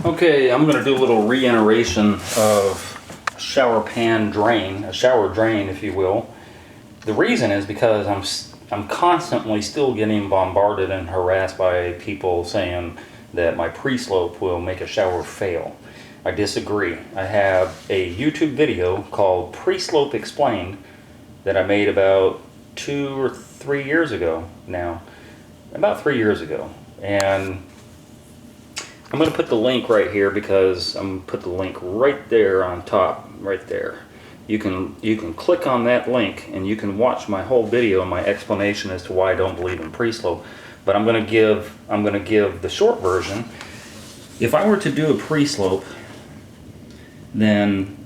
Okay, I'm going to do a little reiteration of a shower pan drain, a shower drain if you will. The reason is because I'm constantly still getting bombarded and harassed by people saying that my pre-slope will make a shower fail. I disagree. I have a YouTube video called Pre-Slope Explained that I made about 2 or 3 years ago now. About 3 years ago. And I'm going to put the link right here because I'm going to put the link right there on top, right there. You can click on that link and you can watch my whole video and my explanation as to why I don't believe in pre-slope. But I'm going to give the short version. If I were to do a pre-slope, then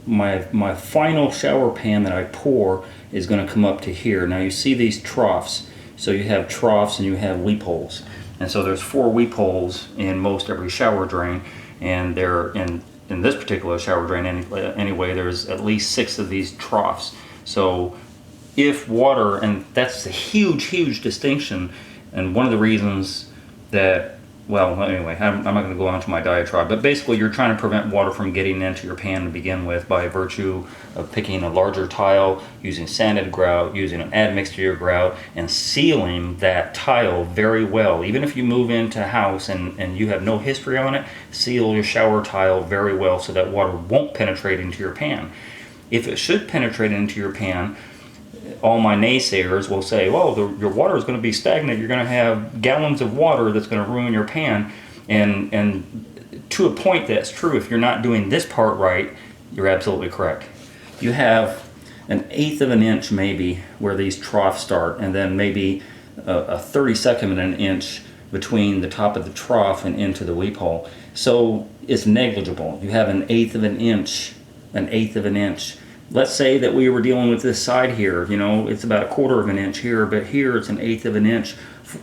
my final shower pan that I pour is going to come up to here. Now you see these troughs. So you have troughs and you have weep holes. And so there's 4 weep holes in most every shower drain, and they're in this particular shower drain anyway, there's at least 6 of these troughs. So if water, and that's a huge distinction, and one of the reasons that, well, anyway, I'm not going to go on to my diatribe, but basically you're trying to prevent water from getting into your pan to begin with by virtue of picking a larger tile, using sanded grout, using an admixture grout, and sealing that tile very well. Even if you move into a house and you have no history on it, seal your shower tile very well so that water won't penetrate into your pan. If it should penetrate into your pan, all my naysayers will say, well, your water is going to be stagnant. You're going to have gallons of water that's going to ruin your pan. And to a point that's true. If you're not doing this part right, you're absolutely correct. You have 1/8 of an inch maybe where these troughs start, and then maybe a 32nd of an inch between the top of the trough and into the weep hole. So it's negligible. You have 1/8 of an inch, 1/8 of an inch. Let's say that we were dealing with this side here, you know, it's about 1/4 of an inch here, but here it's 1/8 of an inch.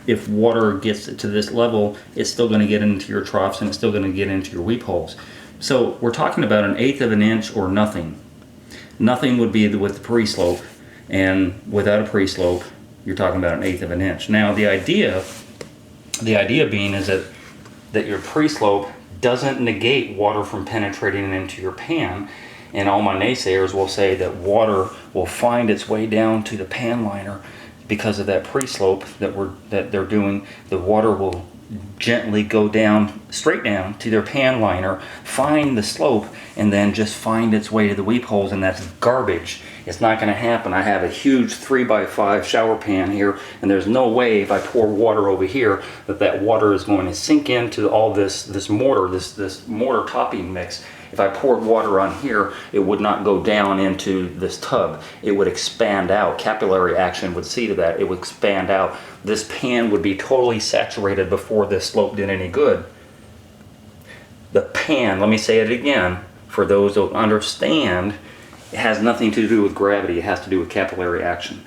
If water gets to this level, it's still going to get into your troughs and it's still going to get into your weep holes. So we're talking about 1/8 of an inch or nothing. Nothing would be with the pre-slope, and without a pre-slope, you're talking about 1/8 of an inch. Now the idea being is that your pre-slope doesn't negate water from penetrating into your pan. And all my naysayers will say that water will find its way down to the pan liner because of that pre-slope that they're doing. The water will gently go down, straight down to their pan liner, find the slope, and then just find its way to the weep holes, and that's garbage. It's not going to happen. I have a huge 3x5 shower pan here, and there's no way if I pour water over here that water is going to sink into all this mortar, this mortar topping mix. If I poured water on here, it would not go down into this tub. It would expand out. Capillary action would see to that. It would expand out. This pan would be totally saturated before this slope did any good. The pan, let me say it again, for those who understand, it has nothing to do with gravity. It has to do with capillary action.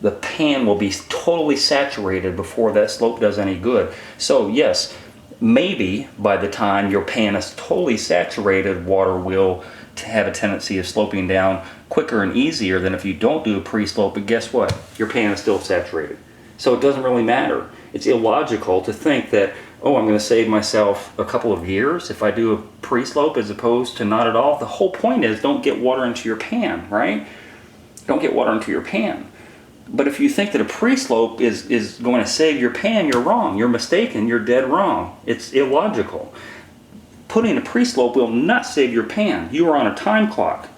The pan will be totally saturated before that slope does any good. So yes, maybe by the time your pan is totally saturated, water will have a tendency of sloping down quicker and easier than if you don't do a pre-slope, but guess what? Your pan is still saturated. So it doesn't really matter. It's illogical to think that, oh, I'm going to save myself a couple of years if I do a pre-slope as opposed to not at all. The whole point is don't get water into your pan, right? Don't get water into your pan. But if you think that a pre-slope is going to save your pan, you're wrong. You're mistaken. You're dead wrong. It's illogical. Putting a pre-slope will not save your pan. You are on a time clock.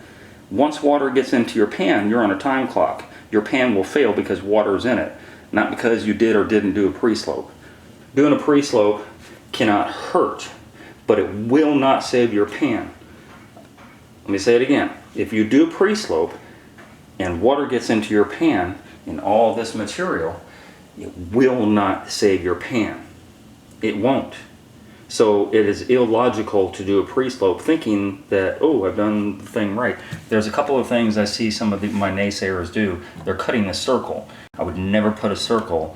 Once water gets into your pan, you're on a time clock. Your pan will fail because water is in it, not because you did or didn't do a pre-slope. Doing a pre-slope cannot hurt, but it will not save your pan. Let me say it again. If you do pre-slope and water gets into your pan, in all this material, it will not save your pan. It won't. So it is illogical to do a pre-slope thinking that, oh, I've done the thing right. There's a couple of things I see some of my naysayers do. They're cutting a circle. I would never put a circle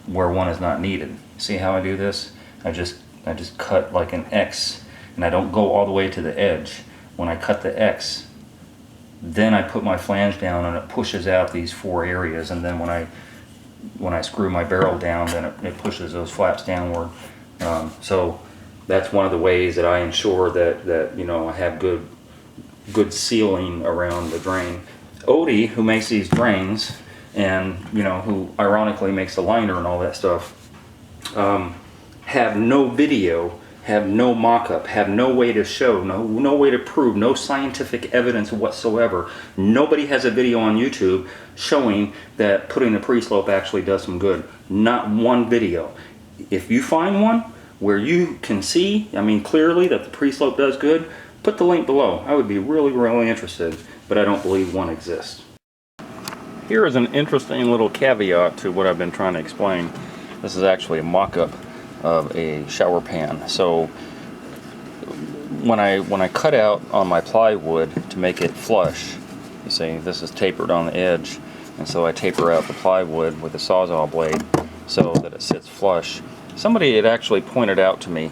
where one is not needed. See how I do this? I just cut like an X, and I don't go all the way to the edge. When I cut the X, then I put my flange down and it pushes out these 4 areas, and then when I screw my barrel down, then it pushes those flaps downward. So that's one of the ways that I ensure that you know, I have good sealing around the drain. Odie, who makes these drains, and you know, who ironically makes the liner and all that stuff, have no video, have no mock-up, have no way to show, no way to prove, no scientific evidence whatsoever. Nobody has a video on YouTube showing that putting a pre-slope actually does some good. Not one video. If you find one where you can see, I mean, clearly that the pre-slope does good, put the link below. I would be really interested, but I don't believe one exists. Here is an interesting little caveat to what I've been trying to explain. This is actually a mock-up of a shower pan. So when I cut out on my plywood to make it flush, you see this is tapered on the edge, and so I taper out the plywood with a Sawzall blade so that it sits flush. Somebody had actually pointed out to me,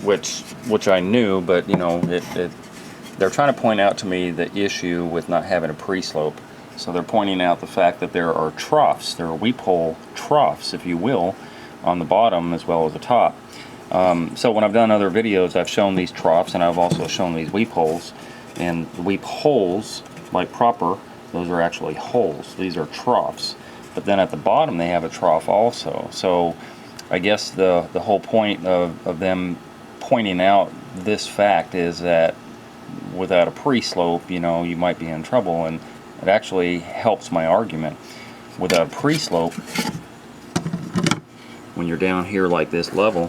which I knew, but you know, they're trying to point out to me the issue with not having a pre-slope. So they're pointing out the fact that there are troughs, there are weep hole troughs, if you will, on the bottom as well as the top. So when I've done other videos, I've shown these troughs, and I've also shown these weep holes. And the weep holes, like proper, those are actually holes. These are troughs. But then at the bottom they have a trough also. So I guess the whole point of them pointing out this fact is that without a pre-slope, you know, you might be in trouble, and it actually helps my argument. Without a pre-slope, when you're down here like this level,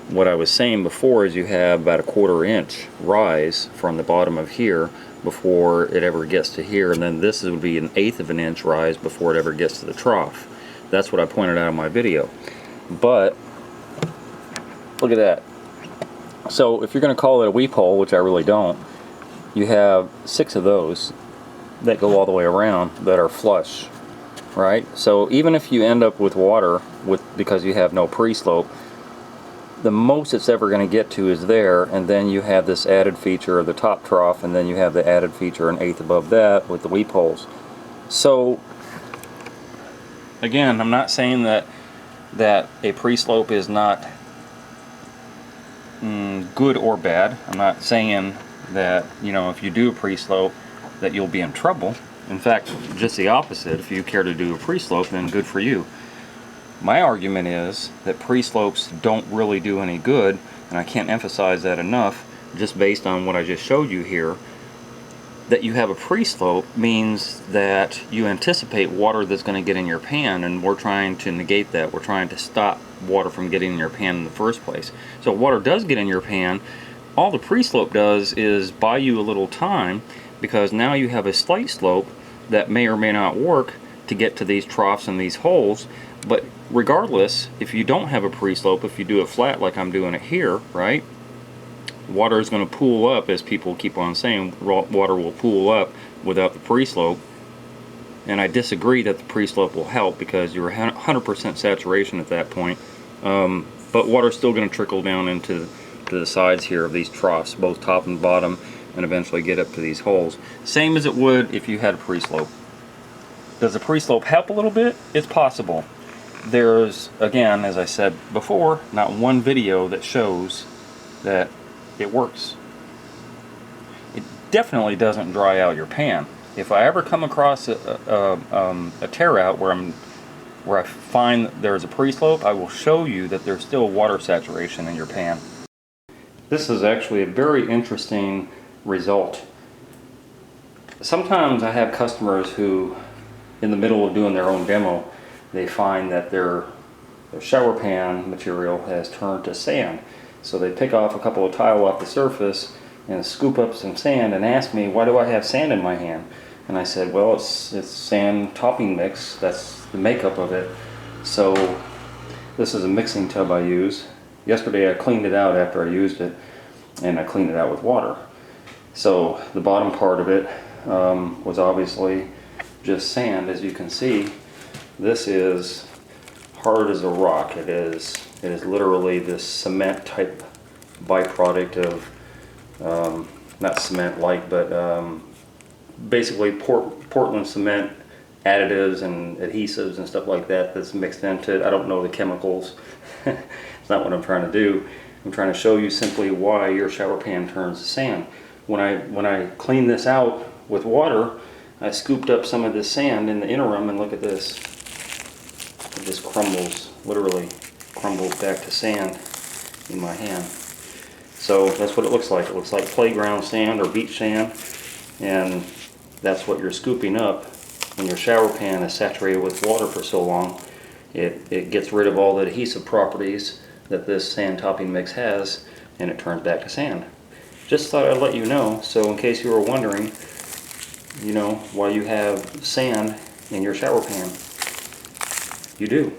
what I was saying before is you have about a 1/4 inch rise from the bottom of here before it ever gets to here, and then this would be an 1/8 of an inch rise before it ever gets to the trough. That's what I pointed out in my video. But look at that. So if you're going to call it a weep hole, which I really don't, you have 6 of those that go all the way around that are flush, right? So even if you end up with water because you have no pre-slope, the most it's ever going to get to is there, and then you have this added feature of the top trough, and then you have the added feature an 1/8 above that with the weep holes. So again, I'm not saying that a pre-slope is not good or bad. I'm not saying that, you know, if you do a pre-slope that you'll be in trouble. In fact, just the opposite. If you care to do a pre-slope, then good for you. My argument is that pre-slopes don't really do any good, and I can't emphasize that enough, just based on what I just showed you here. That you have a pre-slope means that you anticipate water that's going to get in your pan, and we're trying to negate that. We're trying to stop water from getting in your pan in the first place. So if water does get in your pan, all the pre-slope does is buy you a little time, because now you have a slight slope that may or may not work to get to these troughs and these holes. But regardless, if you don't have a pre-slope, if you do it flat like I'm doing it here, right, water is going to pool up, as people keep on saying, water will pool up without the pre-slope. And I disagree that the pre-slope will help, because you're 100% saturation at that point. But water's still going to trickle down into the sides here of these troughs, both top and bottom, and eventually get up to these holes. Same as it would if you had a pre-slope. Does the pre-slope help a little bit? It's possible. There's, again, as I said before, not one video that shows that it works. It definitely doesn't dry out your pan. If I ever come across a tear out where I find that there's a pre-slope, I will show you that there's still water saturation in your pan. This is actually a very interesting result. Sometimes I have customers who, in the middle of doing their own demo, they find that their shower pan material has turned to sand. So they pick off a couple of tile off the surface and scoop up some sand and ask me, why do I have sand in my hand? And I said, well, it's sand topping mix. That's the makeup of it. So this is a mixing tub I use. Yesterday I cleaned it out after I used it, and I cleaned it out with water. So the bottom part of it was obviously just sand. As you can see, this is hard as a rock. It is literally this cement type byproduct of not cement like, but basically Portland cement additives and adhesives and stuff like that that's mixed into it. I don't know the chemicals. It's not what I'm trying to do. I'm trying to show you simply why your shower pan turns to sand. When I clean this out with water, I scooped up some of this sand in the interim, and look at this. It just crumbles, literally crumbles back to sand in my hand. So that's what it looks like. It looks like playground sand or beach sand, and that's what you're scooping up when your shower pan is saturated with water for so long. It gets rid of all the adhesive properties that this sand topping mix has, and it turns back to sand. Just thought I'd let you know, so in case you were wondering, you know, why you have sand in your shower pan. You do.